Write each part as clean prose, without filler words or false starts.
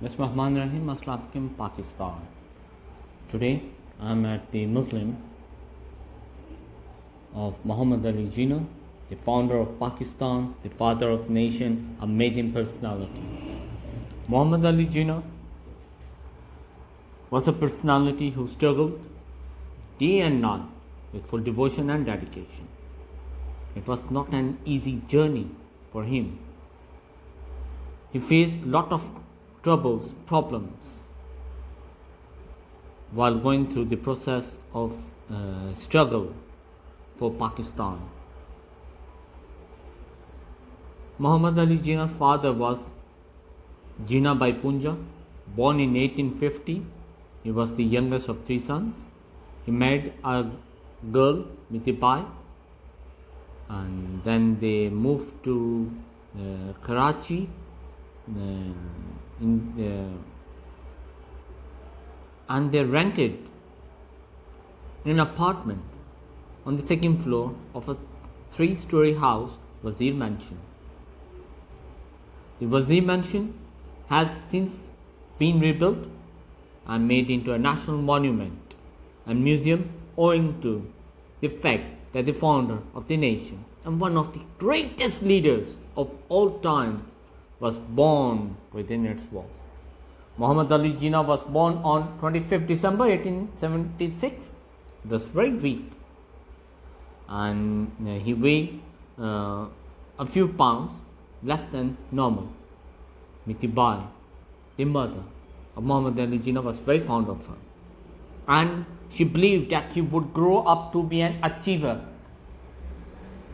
Bismillahirrahmanirrahim. Masoleum, Pakistan. Today I am at the Masoleum of Muhammad Ali Jinnah, the founder of Pakistan, the father of nation, amazing personality. Muhammad Ali Jinnah was a personality who struggled day and night with full devotion and dedication. It was not an easy journey for him. He faced lot of troubles, problems while going through the process of struggle for Pakistan. Muhammad Ali Jinnah's father was Jinnah by Punjab, born in 1850. He was the youngest of three sons. He married a girl, Mitibai, and then they moved to Karachi. And they rented an apartment on the second floor of a 3-story house, Wazir Mansion. The Wazir Mansion has since been rebuilt and made into a national monument and museum owing to the fact that the founder of the nation and one of the greatest leaders of all times was born within its walls. Muhammad Ali Jinnah was born on 25th December 1876. He was very weak and he weighed a few pounds less than normal. Mitibai, the mother of Muhammad Ali Jinnah, was very fond of her, and she believed that he would grow up to be an achiever.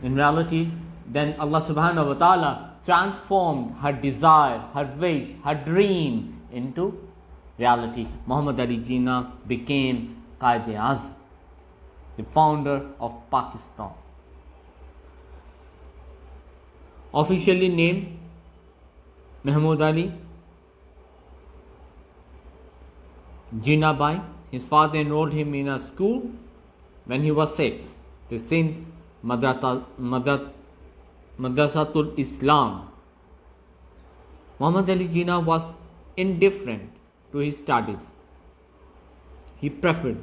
In reality, then Allah subhanahu wa ta'ala transformed her desire, her wish, her dream into reality. Muhammad Ali Jinnah became Qaid-e-Azam, the founder of Pakistan. Officially named Mahmud Ali Jinnah Bhai, his father enrolled him in a school when he was 6, the Sindh Madrasatul Islam. Muhammad Ali Jinnah was indifferent to his studies. He preferred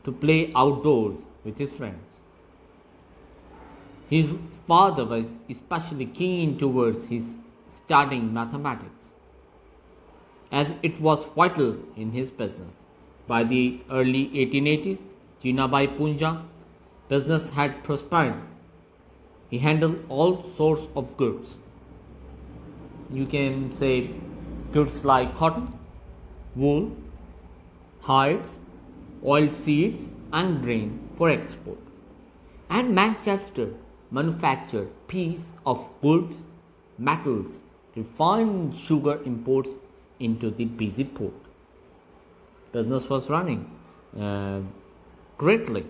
to play outdoors with his friends. His father was especially keen towards his studying mathematics, as it was vital in his business. By the early 1880s, Jinnah by Punjab business had prospered. He handled all sorts of goods. You can say goods like cotton, wool, hides, oil seeds and grain for export. And Manchester manufactured piece of goods, metals, refined sugar imports into the busy port. Business was running greatly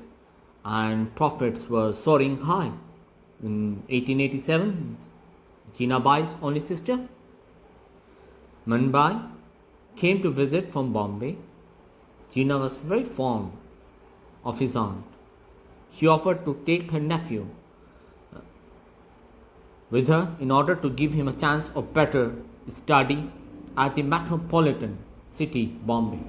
and profits were soaring high. In 1887, Jinnah Bai's only sister, Manbai, came to visit from Bombay. Jinnah was very fond of his aunt. She offered to take her nephew with her in order to give him a chance of better study at the metropolitan city, Bombay.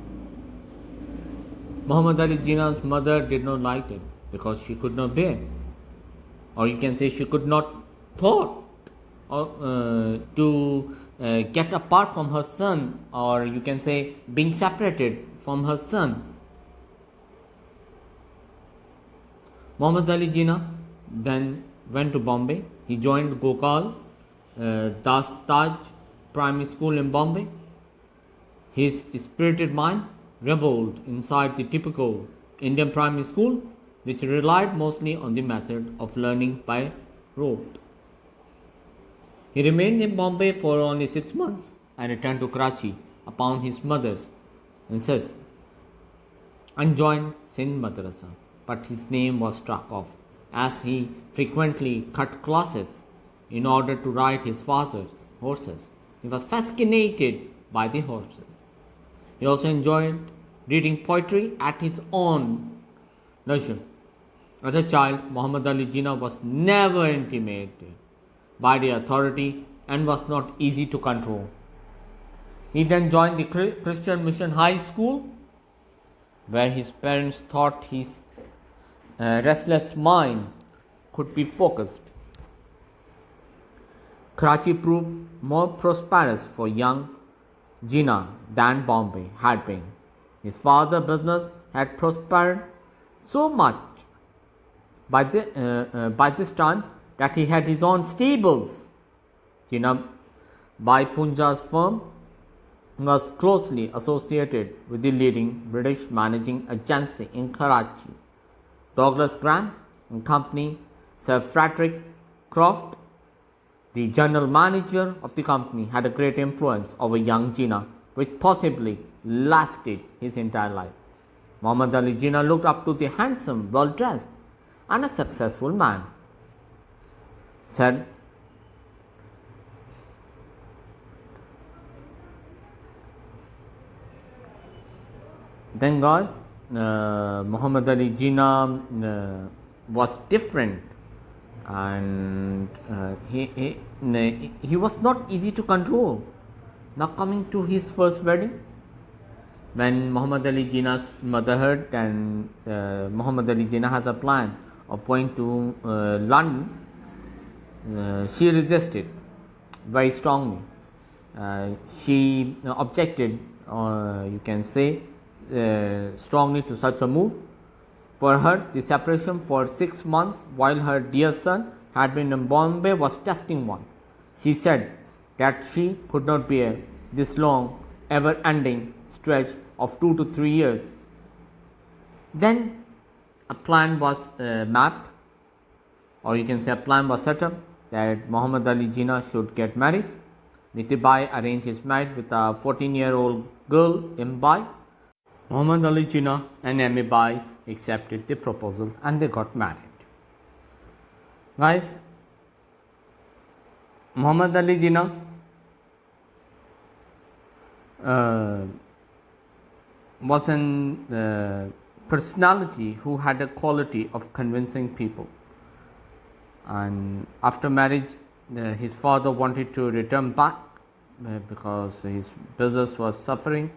Muhammad Ali Jinnah's mother did not like it because she could not bear, or you can say she could not thought to get apart from her son, or you can say being separated from her son. Muhammad Ali Jinnah then went to Bombay. He joined Gokal Das Taj Primary School in Bombay. His spirited mind rebelled inside the typical Indian primary school, which relied mostly on the method of learning by rote. He remained in Bombay for only 6 months and returned to Karachi upon his mother's insist and joined Sindh Madrasa, but his name was struck off as he frequently cut classes in order to ride his father's horses. He was fascinated by the horses. He also enjoyed reading poetry at his own leisure. As a child, Muhammad Ali Jinnah was never intimidated by the authority and was not easy to control. He then joined the Christian Mission High School, where his parents thought his restless mind could be focused. Karachi proved more prosperous for young Jinnah than Bombay had been. His father's business had prospered so much by this time that he had his own stables. Jinnah, by Punjab's firm, was closely associated with the leading British managing agency in Karachi, Douglas Grant and Company. Sir Frederick Croft, the general manager of the company, had a great influence over young Jinnah, which possibly lasted his entire life. Muhammad Ali Jinnah looked up to the handsome, well-dressed, and a successful man. Said, then guys, Muhammad Ali Jinnah was different, and he was not easy to control. Now coming to his first wedding, when Muhammad Ali Jinnah's mother heard and Muhammad Ali Jinnah has a plan of going to London, she resisted very strongly. She objected, you can say, strongly to such a move. For her, the separation for 6 months while her dear son had been in Bombay was testing one. She said that she could not bear this long, ever-ending stretch of 2 to 3 years. Then a plan was mapped, or you can say a plan was set up that Muhammad Ali Jinnah should get married. Nitibai arranged his marriage with a 14-year-old girl, Imbai. Muhammad Ali Jinnah and Amibai accepted the proposal and they got married. Guys, Muhammad Ali Jinnah was a personality who had a quality of convincing people. And after marriage, his father wanted to return back because his business was suffering.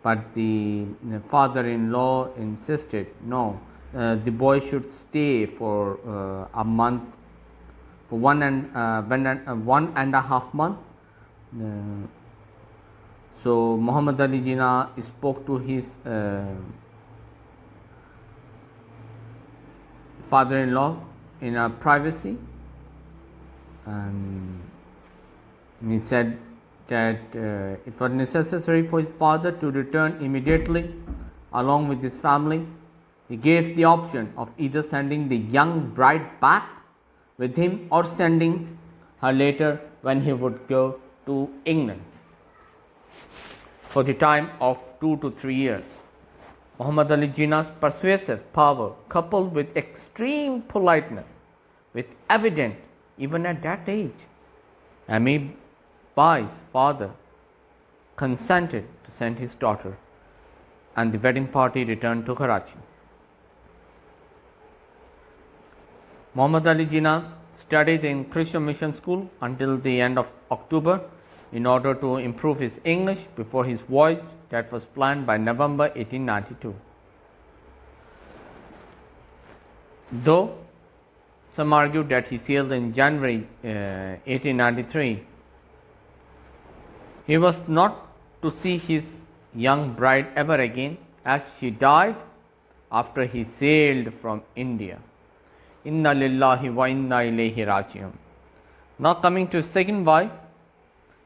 But the father-in-law insisted, no, the boy should stay for a month, for 1.5 months. So Muhammad Ali Jinnah spoke to his father-in-law in a privacy, and he said that it was necessary for his father to return immediately along with his family. He gave the option of either sending the young bride back with him or sending her later when he would go to England for the time of 2 to 3 years. Muhammad Ali Jinnah's persuasive power, coupled with extreme politeness, was evident even at that age. Bai's father consented to send his daughter, and the wedding party returned to Karachi. Muhammad Ali Jinnah studied in Christian Mission School until the end of October in order to improve his English before his voyage that was planned by November 1892. Though some argued that he sailed in January 1893, he was not to see his young bride ever again, as she died after he sailed from India. Inna lillahi wa inna ilayhi raji'un. Now coming to his second wife,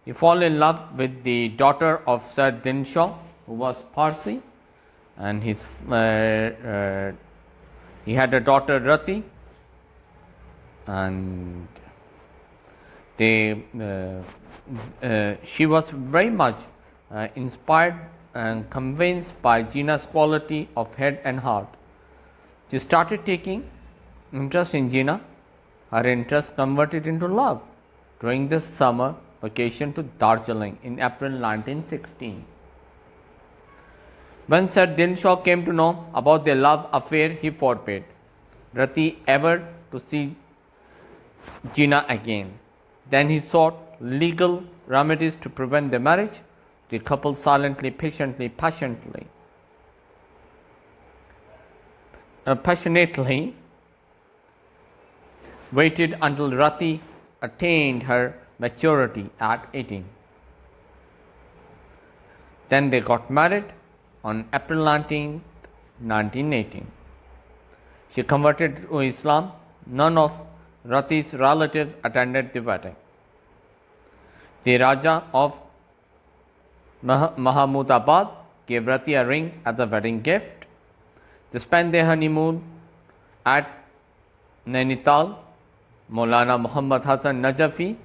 he fell in love with the daughter of Sir Dinshaw, who was Parsi, and he had a daughter Rati, and she was very much inspired and convinced by Jinnah's quality of head and heart. She started taking interest in Jinnah. Her interest converted into love during the summer vacation to Darjeeling in April 1916. When Sir Dinshaw came to know about their love affair, he forbade Rati ever to see Jinnah again. Then he sought legal remedies to prevent the marriage, The couple silently, passionately waited until Rati attained her maturity at 18. Then they got married on April 19, 1918. She converted to Islam. None of Rati's relatives attended the wedding. The Raja of Mahmudabad gave Rati a ring as a wedding gift. They spent their honeymoon at Nainital. Maulana Muhammad Hassan Najafi,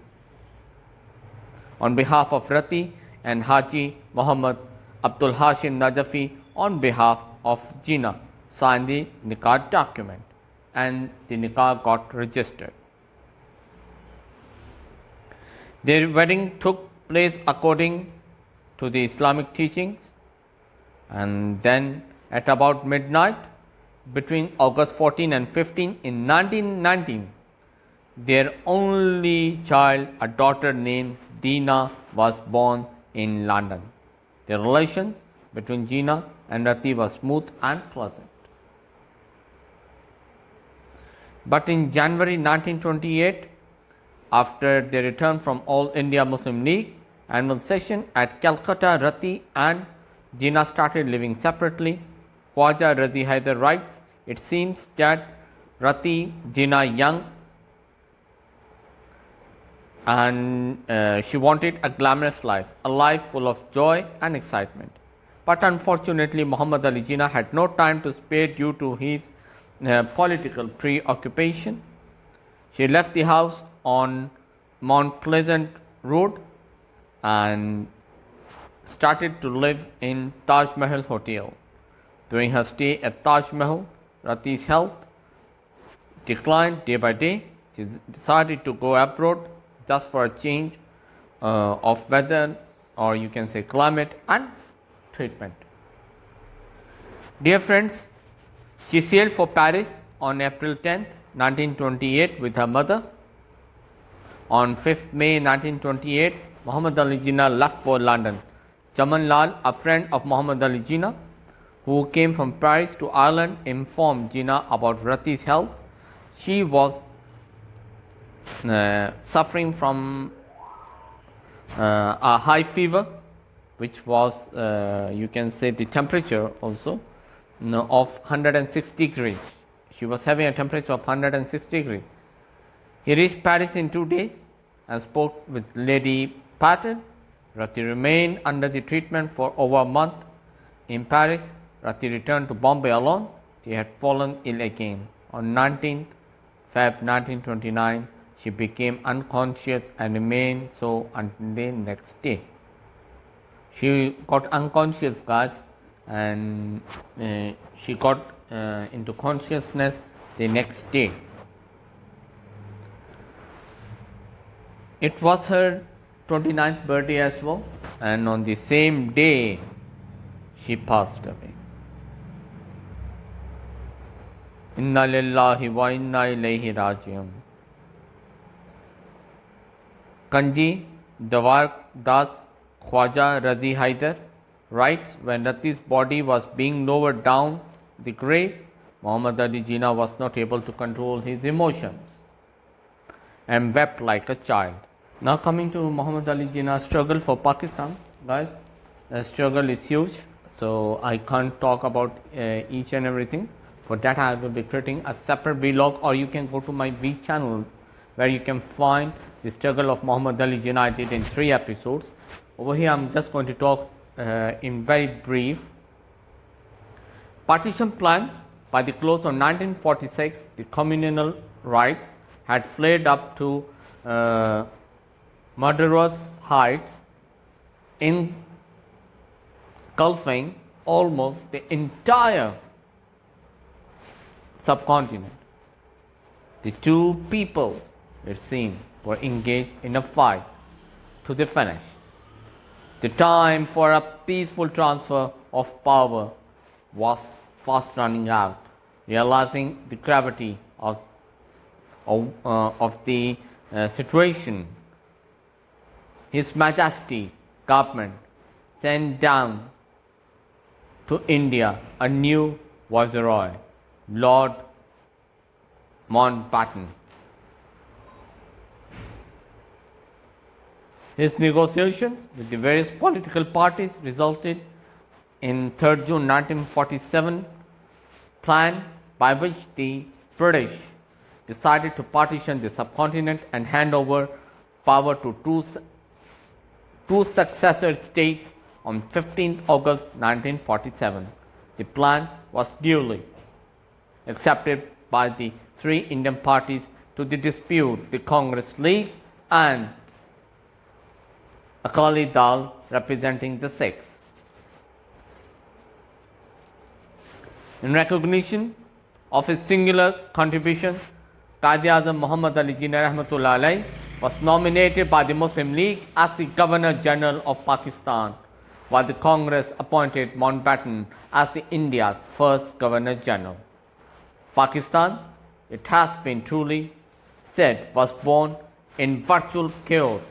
on behalf of Rati, and Haji Muhammad Abdul Hashim Najafi, on behalf of Jinnah, signed the nikah document, and the nikah got registered. Their wedding took place according to the Islamic teachings, and then at about midnight between August 14 and 15 in 1919, their only child, a daughter named Dina, was born in London. The relations between Jinnah and Rati were smooth and pleasant. But in January 1928, after their return from All India Muslim League annual session at Calcutta, Rati and Jinnah started living separately. Khwaja Razi Haider writes, "It seems that Rati, Jinnah young, and she wanted a glamorous life, a life full of joy and excitement. But unfortunately, Muhammad Ali Jinnah had no time to spare due to his political preoccupation. She left the house on Mount Pleasant Road and started to live in Taj Mahal Hotel. During her stay at Taj Mahal, Rati's health declined day by day. She decided to go abroad just for a change of weather, or you can say climate, and treatment. Dear friends, she sailed for Paris on April 10, 1928 with her mother. On 5th May 1928, Muhammad Ali Jinnah left for London. Chaman Lal, a friend of Muhammad Ali Jinnah, who came from Paris to Ireland, informed Jinnah about Rati's health. She was suffering from a high fever, which was you can say the temperature also of 106 degrees. She was having a temperature of 106 degrees. He reached Paris in 2 days and spoke with Lady Patton. Rati remained under the treatment for over a month. In Paris, Rati returned to Bombay alone. She had fallen ill again. On 19th Feb 1929, she became unconscious and remained so until the next day. She got unconscious, guys, and she got into consciousness the next day. It was her 29th birthday as well, and on the same day she passed away. Inna lillahi wa inna ilayhi raji'un. Kanji Nawadraath Khwaja Razi Haider writes, when Rati's body was being lowered down the grave, Muhammad Ali Jinnah was not able to control his emotions and wept like a child. Now coming to Muhammad Ali Jinnah's struggle for Pakistan, guys, the struggle is huge, so I can't talk about each and everything. For that I will be creating a separate vlog, or you can go to my V channel where you can find the struggle of Muhammad Ali Jinnah. I did in 3 episodes. Over here I'm just going to talk in very brief. Partition Plan. By the close of 1946, the communal rights had flared up to murderous heights, engulfing almost the entire subcontinent. The two people, it seemed, were engaged in a fight to the finish. The time for a peaceful transfer of power was fast running out. Realizing the gravity of the situation, His Majesty's government sent down to India a new viceroy, Lord Mountbatten. His negotiations with the various political parties resulted in 3rd June 1947 plan by which the British decided to partition the subcontinent and hand over power to two successor states on 15th August 1947. The plan was duly accepted by the three Indian parties to the dispute, the Congress League and Akali Dal representing the Sikhs. In recognition of his singular contribution, Quaid-e-Azam Muhammad Ali Jinnah Rahmatullah Alayh was nominated by the Muslim League as the Governor General of Pakistan, while the Congress appointed Mountbatten as the India's first Governor General. Pakistan, it has been truly said, was born in virtual chaos.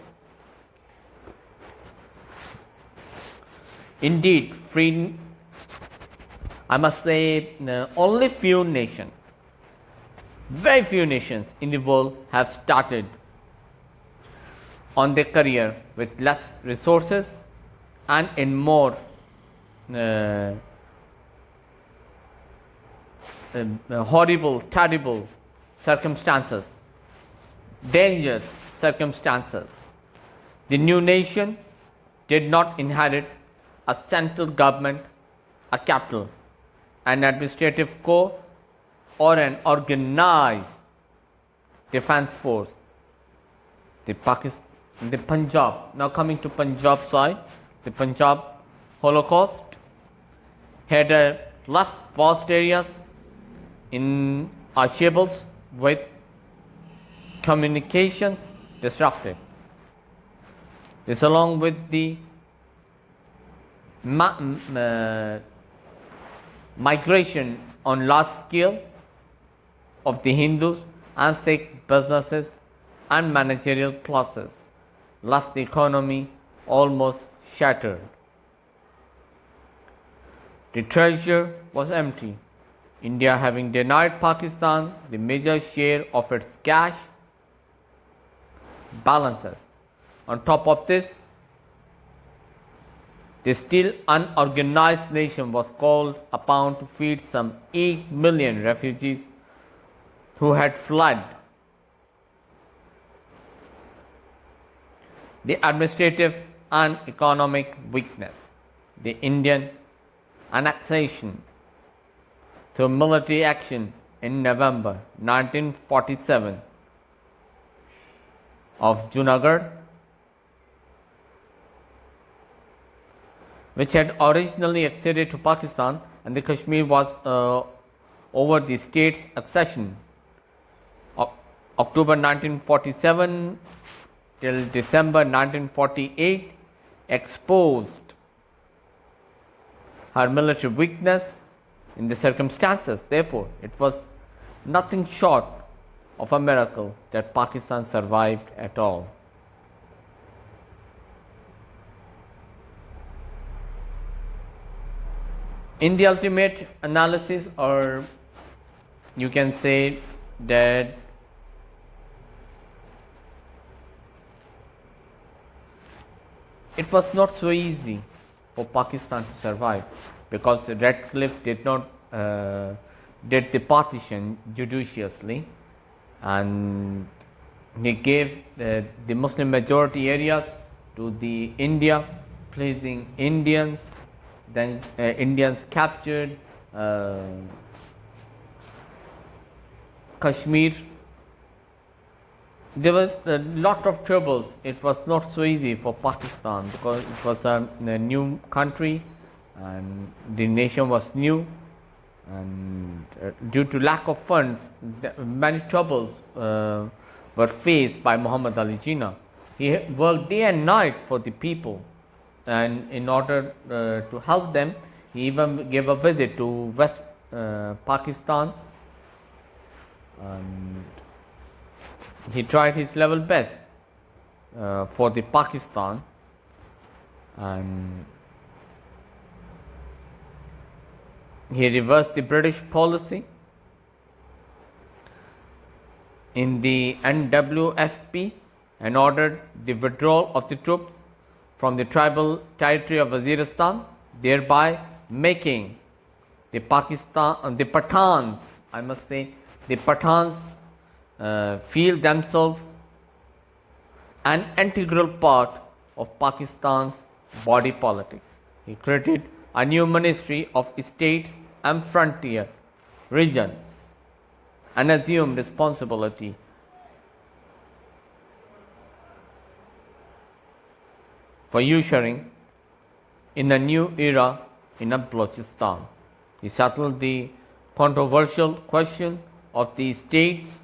Indeed, I must say, only few nations, very few nations in the world have started on their career with less resources and in more horrible, terrible circumstances, dangerous circumstances. The new nation did not inherit a central government, a capital, an administrative corps, or an organized defense force. The Punjab, now coming to Punjab side, the Punjab Holocaust had left vast areas in shambles with communications disrupted. This, along with the migration on large scale of the Hindus and Sikh businesses and managerial classes, left the economy almost shattered. The treasury was empty, India having denied Pakistan the major share of its cash balances. On top of this, the still unorganized nation was called upon to feed some 8 million refugees who had fled the administrative and economic weakness, the Indian annexation through military action in November 1947 of Junagadh, which had originally acceded to Pakistan, and the Kashmir was over the state's accession. October 1947 till December 1948 exposed her military weakness in the circumstances. Therefore, it was nothing short of a miracle that Pakistan survived at all. In the ultimate analysis, or you can say that it was not so easy for Pakistan to survive, because Radcliffe did not did the partition judiciously, and he gave the Muslim majority areas to the India, pleasing Indians. Then Indians captured Kashmir. There was a lot of troubles. It was not so easy for Pakistan, because it was a new country and the nation was new, and due to lack of funds, many troubles were faced by Muhammad Ali Jinnah. He worked day and night for the people, and in order to help them, he even gave a visit to West Pakistan, and he tried his level best for the Pakistan, and He reversed the British policy in the NWFP and ordered the withdrawal of the troops from the tribal territory of Waziristan, thereby making the Pathans, I must say, the Pathans feel themselves an integral part of Pakistan's body politics. He created a new Ministry of States and Frontier Regions and assumed responsibility for ushering in a new era in Balochistan. He settled the controversial question of the states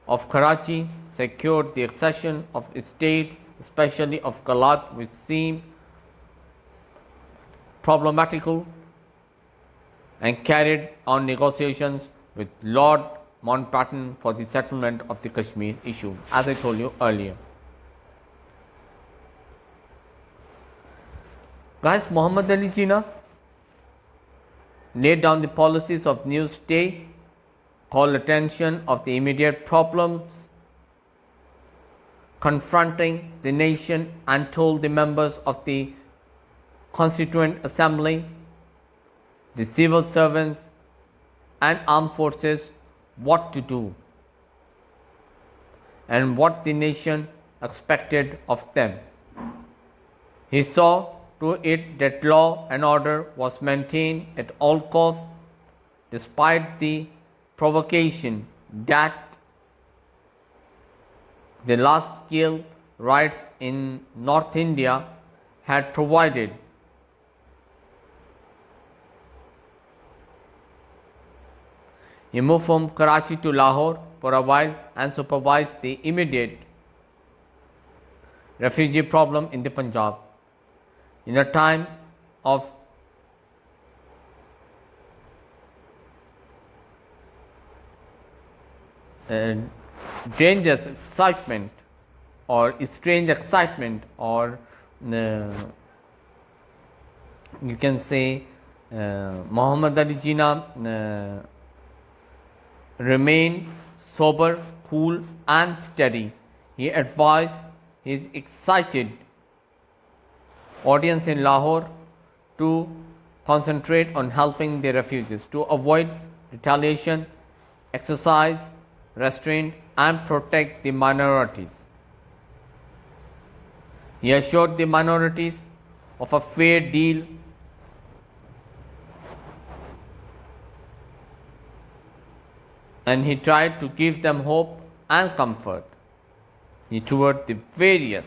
of Karachi, secured the accession of states, especially of Kalat, which seemed problematical, and carried on negotiations with Lord Mountbatten for the settlement of the Kashmir issue, as I told you earlier. Guys, Muhammad Ali Jinnah laid down the policies of new state, called attention of the immediate problems confronting the nation, and told the members of the Constituent Assembly, the civil servants and armed forces what to do and what the nation expected of them. He saw to it that law and order was maintained at all costs, despite the provocation that the large-scale riots in North India had provided. He moved from Karachi to Lahore for a while and supervised the immediate refugee problem in the Punjab. In a time of dangerous excitement or strange excitement, or you can say Muhammad Ali Jinnah remained sober, cool and steady. He advised his excited audience in Lahore to concentrate on helping the refugees, to avoid retaliation, exercise restraint and protect the minorities. He assured the minorities of a fair deal and he tried to give them hope and comfort. He toured the various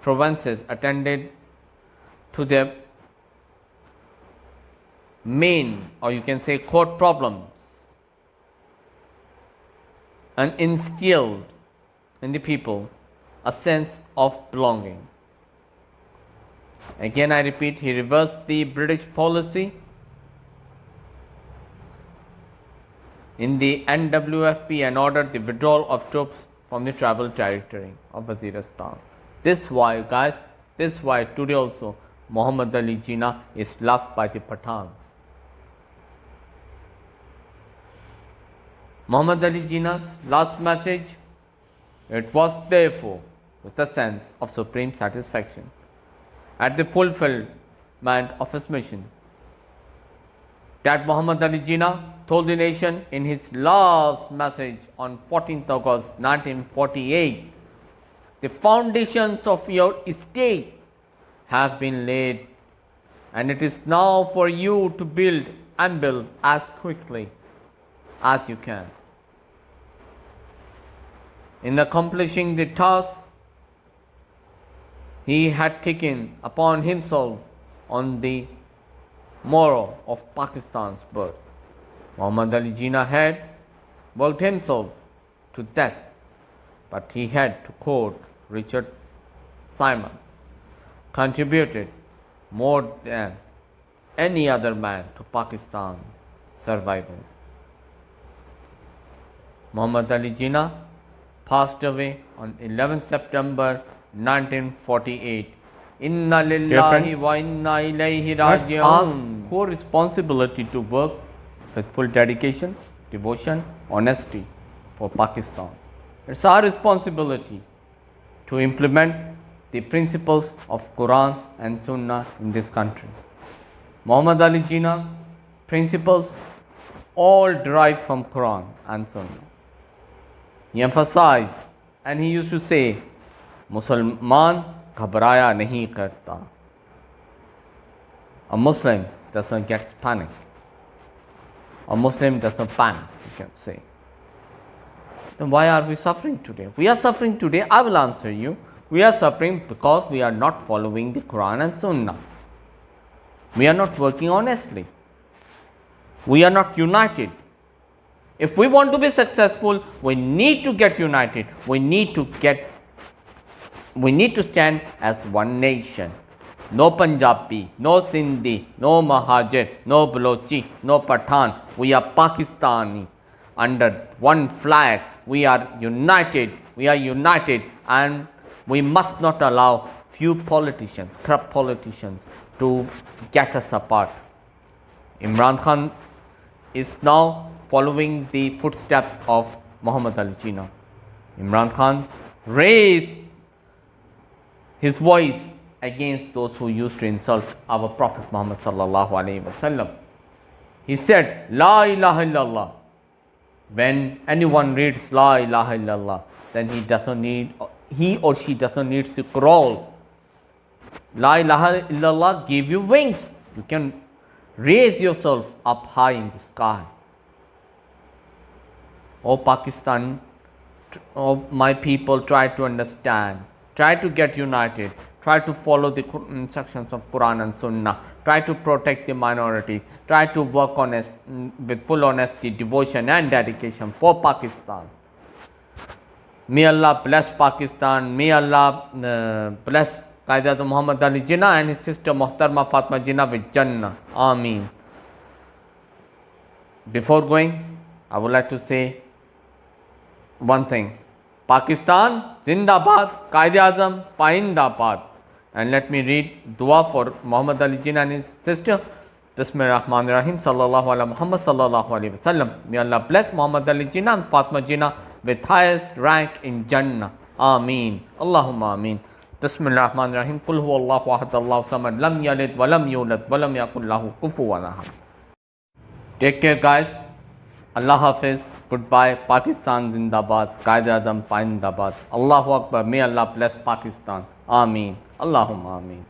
provinces, attended to their main, or you can say core problems, and instilled in the people a sense of belonging. Again, I repeat, he reversed the British policy in the NWFP and ordered the withdrawal of troops from the tribal territory of Waziristan. This is why, guys, this is why today also Muhammad Ali Jinnah is loved by the Pathans. Muhammad Ali Jinnah's last message, it was therefore with a sense of supreme satisfaction at the fulfillment of his mission that Muhammad Ali Jinnah told the nation in his last message on 14th August 1948, the foundations of your state have been laid, and it is now for you to build and build as quickly as you can. In accomplishing the task he had taken upon himself on the morrow of Pakistan's birth, Muhammad Ali Jinnah had worked himself to death, but he had to quote Richard Simmons, contributed more than any other man to Pakistan's survival. Muhammad Ali Jinnah passed away on 11 September 1948. Inna lillahi wa inna ilayhi raji'un. core responsibility to work with full dedication, devotion, honesty for Pakistan. It's our responsibility to implement the principles of Quran and Sunnah in this country. Muhammad Ali Jinnah principles all derived from Quran and Sunnah. He emphasized and he used to say, Musalman ghabraya nahi karta. A Muslim does not get panic. A Muslim does not panic, you can say. Then why are we suffering today? We are suffering today, I will answer you. We are suffering because we are not following the Quran and Sunnah. We are not working honestly. We are not united. If we want to be successful, we need to get united. We need to stand as one nation. No Punjabi, no Sindhi, no Mahajir, no Balochi, no Pathan. We are Pakistani under one flag. We are united. We are united, and we must not allow few politicians, corrupt politicians, to get us apart. Imran Khan is now following the footsteps of Muhammad Ali Jinnah. Imran Khan raised his voice against those who used to insult our Prophet Muhammad sallallahu alaihi wasallam. He said, La ilaha illallah. When anyone reads La ilaha illallah, then he or she does not need to crawl. La ilaha illallah give you wings. You can raise yourself up high in the sky. Oh Pakistan, oh my people, try to understand. Try to get united. Try to follow the instructions of Quran and Sunnah. Try to protect the minorities. Try to work with full honesty, devotion and dedication for Pakistan. May Allah bless Pakistan. May Allah bless Qaeda Muhammad Ali Jinnah and his sister Muhtarma Fatma Jinnah with Jannah. Ameen. Before going, I would like to say one thing. Pakistan, Zindabad, Qaeda-e-Azam, Paindabad. And let me read dua for Muhammad Ali Jinnah and his sister. Bismillahirrahmanirrahim. Sallallahu ala Muhammad sallallahu alaihi wasallam. May Allah bless Muhammad Ali Jinnah and Fatma Jinnah with highest rank in Jannah. Ameen. Allahumma ameen. Bismillahirrahmanirrahim. Qul huwallahu ahad Allahu samad lam yalid wa lam yulad wa lam yakul lahu kufuwan ahad. Take care, guys. Allah Hafiz. Goodbye. Pakistan Zindabad. Qaeda-e-Azam Paindabad. Allahu Akbar. May Allah bless Pakistan. Ameen. Allahumma ameen.